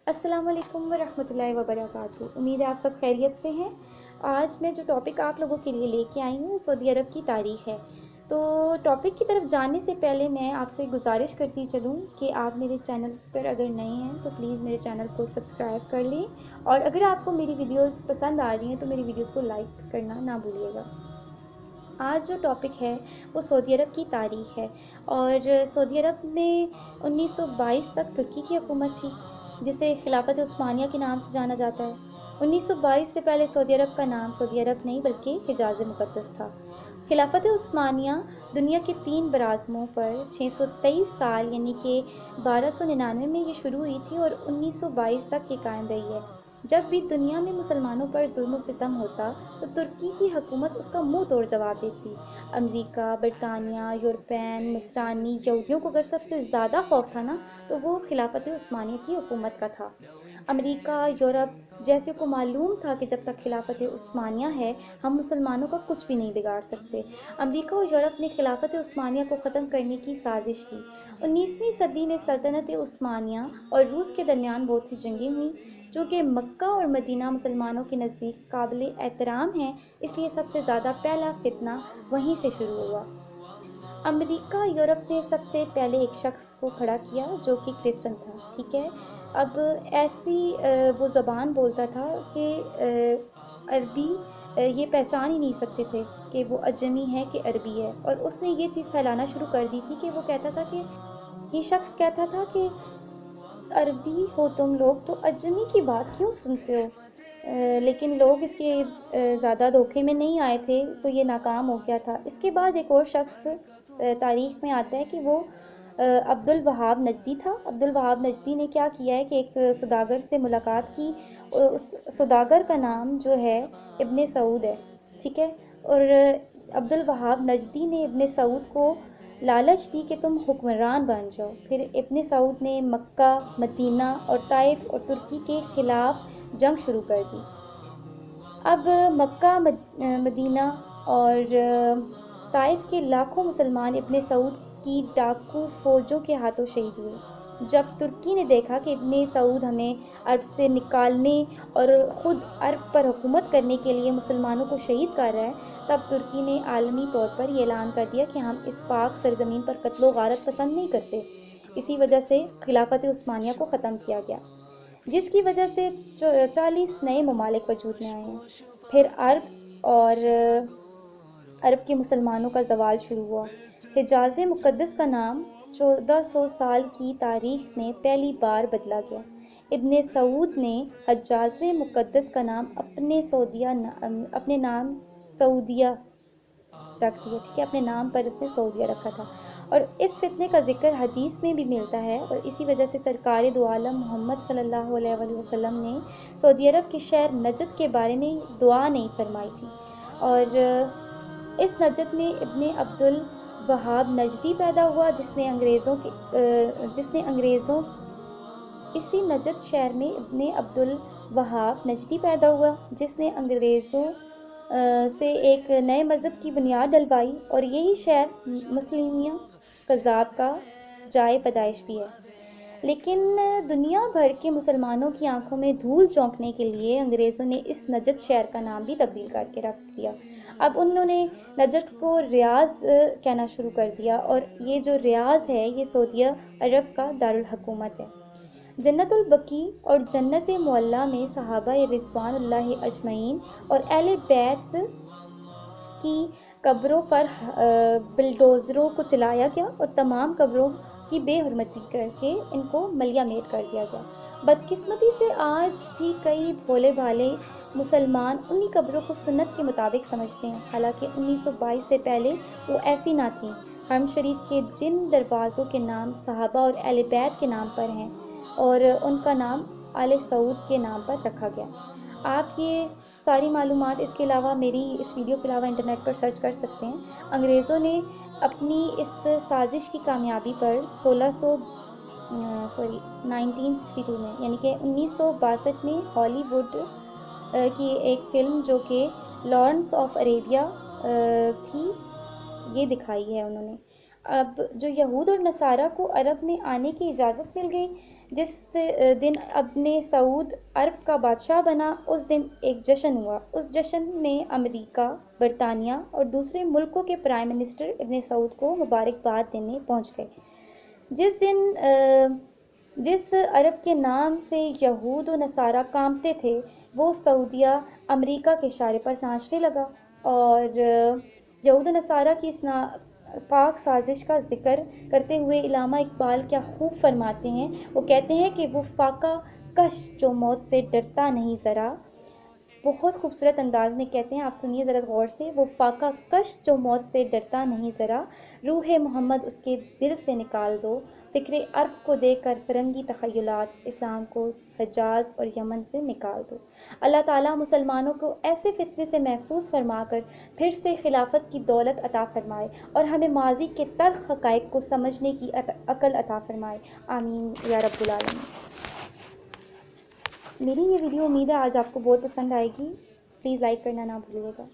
अस्सलाम वालेकुम वरहमतुल्लाहि वबरकातुहू। उम्मीद है आप सब खैरियत से हैं। आज मैं जो टॉपिक आप लोगों के लिए लेके आई हूँ सऊदी अरब की तारीख़ है। तो टॉपिक की तरफ जाने से पहले मैं आपसे गुजारिश करती चलूँ कि आप मेरे चैनल पर अगर नए हैं तो प्लीज़ मेरे चैनल को सब्सक्राइब कर लें, और अगर आपको मेरी वीडियोस पसंद आ रही हैं तो मेरी वीडियोस को लाइक करना ना भूलिएगा। आज जो टॉपिक है वो सऊदी अरब की तारीख़ है, और सऊदी अरब में 1922 तक तुर्की की हुकूमत थी, जिसे खिलाफत उस्मानिया के नाम से जाना जाता है। 1922 से पहले सऊदी अरब का नाम सऊदी अरब नहीं बल्कि हिजाज़ मुक़द्दस था। खिलाफत उस्मानिया दुनिया के 3 बराज़मों पर 623 साल यानी कि 1299 में ये शुरू हुई थी और 1922 तक ये कायम रही है। जब भी दुनिया में मुसलमानों पर जुल्म सितम होता तो तुर्की की हुकूमत उसका मुंह तोड़ जवाब देती। अमेरिका, बरतानिया, यूरोपियन, नसरानी यहूदियों को अगर सबसे ज़्यादा खौफ था ना तो वो खिलाफत उस्मानिया की हुकूमत का था। अमेरिका, यूरोप जैसे को मालूम था कि जब तक खिलाफत उस्मानिया है हम मुसलमानों का कुछ भी नहीं बिगाड़ सकते। अमेरिका और यूरोप ने खिलाफत उस्मानिया को ख़त्म करने की साजिश की। 19वीं सदी में सल्तनत उस्मानिया और रूस के दरमियान बहुत सी जंगें हुई, जो कि मक्का और मदीना मुसलमानों के नज़दीक काबिल एहतराम हैं, इसलिए सबसे ज़्यादा पहला फितना वहीं से शुरू हुआ। अमेरिका यूरोप ने सबसे पहले एक शख्स को खड़ा किया जो कि क्रिश्चियन था, ठीक है। अब ऐसी वो ज़बान बोलता था कि अरबी ये पहचान ही नहीं सकते थे कि वो अजमी है कि अरबी है, और उसने ये चीज़ फैलाना शुरू कर दी थी कि वो कहता था कि ये शख्स कहता था कि अरबी हो तुम लोग तो अजमी की बात क्यों सुनते हो। लेकिन लोग इसके ज़्यादा धोखे में नहीं आए थे तो ये नाकाम हो गया था। इसके बाद एक और शख्स तारीख़ में आता है कि वो अब्दुल वहाब नजदी था। अब्दुल वहाब नजदी ने क्या किया है कि एक सौदागर से मुलाकात की। उस सौदागर का नाम जो है इब्ने सऊद है, ठीक है। और अब्दुल वहाब नजदी ने इब्ने सऊद को लालच दी कि तुम हुक्मरान बन जाओ। फिर इब्ने सऊद ने मक्का, मदीना और ताइफ और तुर्की के खिलाफ जंग शुरू कर दी। अब मक्का, मदीना और ताइफ के लाखों मुसलमान इब्ने सऊद की डाकू फौजों के हाथों शहीद हुए। जब तुर्की ने देखा कि इब्ने सऊद हमें अरब से निकालने और ख़ुद अरब पर हुकूमत करने के लिए मुसलमानों को शहीद कर रहा है, तब तुर्की ने आलमी तौर पर यह ऐलान कर दिया कि हम इस पाक सरजमीन पर कत्ल गारत पसंद नहीं करते। इसी वजह से खिलाफत उस्मानिया को ख़त्म किया गया, जिसकी वजह से 40 नए ममालिक वजूद में आए हैं। फिर अरब के मुसलमानों का ज़वाल शुरू हुआ। हिजाज़ मुक़द्दस का नाम 1400 साल की तारीख़ में पहली बार बदला गया। इब्ने सऊद ने हिजाज़ मुक़द्दस का नाम अपने नाम सऊदिया रख दिया, ठीक है। अपने नाम पर उसने सऊदिया रखा था, और इस फितने का जिक्र हदीस में भी मिलता है। और इसी वजह से सरकार दो आलम मोहम्मद सल्लल्लाहु अलैहि वसल्लम ने सऊदी अरब के शहर नजद के बारे में दुआ नहीं फरमाई थी। और इस नजद में इब्ने अब्दुल वहाब नजदी पैदा हुआ, इसी नजद शहर में इब्ने अब्दुल वहाब नजदी पैदा हुआ जिसने अंग्रेज़ों से एक नए मज़हब की बुनियाद डलवाई, और यही शहर मुस्लिमिया कज़ाब का जाए पैदाइश भी है। लेकिन दुनिया भर के मुसलमानों की आंखों में धूल झोंकने के लिए अंग्रेज़ों ने इस नजद शहर का नाम भी तब्दील करके रख दिया। अब उन्होंने नजद को रियाज़ कहना शुरू कर दिया, और ये जो रियाज़ है ये सऊदी अरब का दारुल हुकूमत है। जन्नतुल बकी और जन्नत मुअल्ला में सहाबा रिज़वानुल्लाहि अजमईन और अहले बैत की कब्रों पर बिल्डोज़रों को चलाया गया और तमाम कब्रों की बेहुरमती करके इनको मलिया मेट कर दिया गया। बदकिस्मती से आज भी कई भोले भाले मुसलमान उन्हीं कब्रों को सुन्नत के मुताबिक समझते हैं, हालांकि 1922 से पहले वो ऐसी ना थी। हरम शरीफ के जिन दरवाज़ों के नाम सहाबा और अहले बैत के नाम पर हैं और उनका नाम आले सऊद के नाम पर रखा गया। आप ये सारी मालूमात इसके अलावा मेरी इस वीडियो के अलावा इंटरनेट पर सर्च कर सकते हैं। अंग्रेज़ों ने अपनी इस साजिश की कामयाबी पर 1962 में यानी कि 1962 में हॉलीवुड की एक फ़िल्म जो कि लॉरेंस ऑफ अरेबिया थी, ये दिखाई है उन्होंने। अब जो यहूद और नसारा को अरब में आने की इजाज़त मिल गई, جس دن ابن سعود عرب کا بادشاہ بنا، اس دن ایک جشن ہوا۔ اس جشن میں امریکہ، برطانیہ اور دوسرے ملکوں کے پرائم منسٹر ابن سعود کو مبارکباد دینے پہنچ گئے۔ جس عرب کے نام سے یہود و نصارہ کانپتے تھے، وہ سعودیہ امریکہ کے اشارے پر ناچنے لگا، اور یہود و نصارہ کی اس پاک سازش کا ذکر کرتے ہوئے علامہ اقبال کیا خوب فرماتے ہیں۔ وہ کہتے ہیں کہ وہ فاقہ کش جو موت سے ڈرتا نہیں ذرا، بہت خوبصورت انداز میں کہتے ہیں، آپ سنیے ذرا غور سے۔ وہ فاقہ کش جو موت سے ڈرتا نہیں ذرا، روح محمد اس کے دل سے نکال دو، فکر عرب کو دے کر فرنگی تخیلات، اسلام کو حجاز اور یمن سے نکال دو۔ اللہ تعالیٰ مسلمانوں کو ایسے فتنے سے محفوظ فرما کر پھر سے خلافت کی دولت عطا فرمائے، اور ہمیں ماضی کے تلخ حقائق کو سمجھنے کی عقل عطا فرمائے، آمین یا رب العالمین۔ میری یہ ویڈیو امید ہے آج آپ کو بہت پسند آئے گی، پلیز لائک کرنا نہ بھولیے گا۔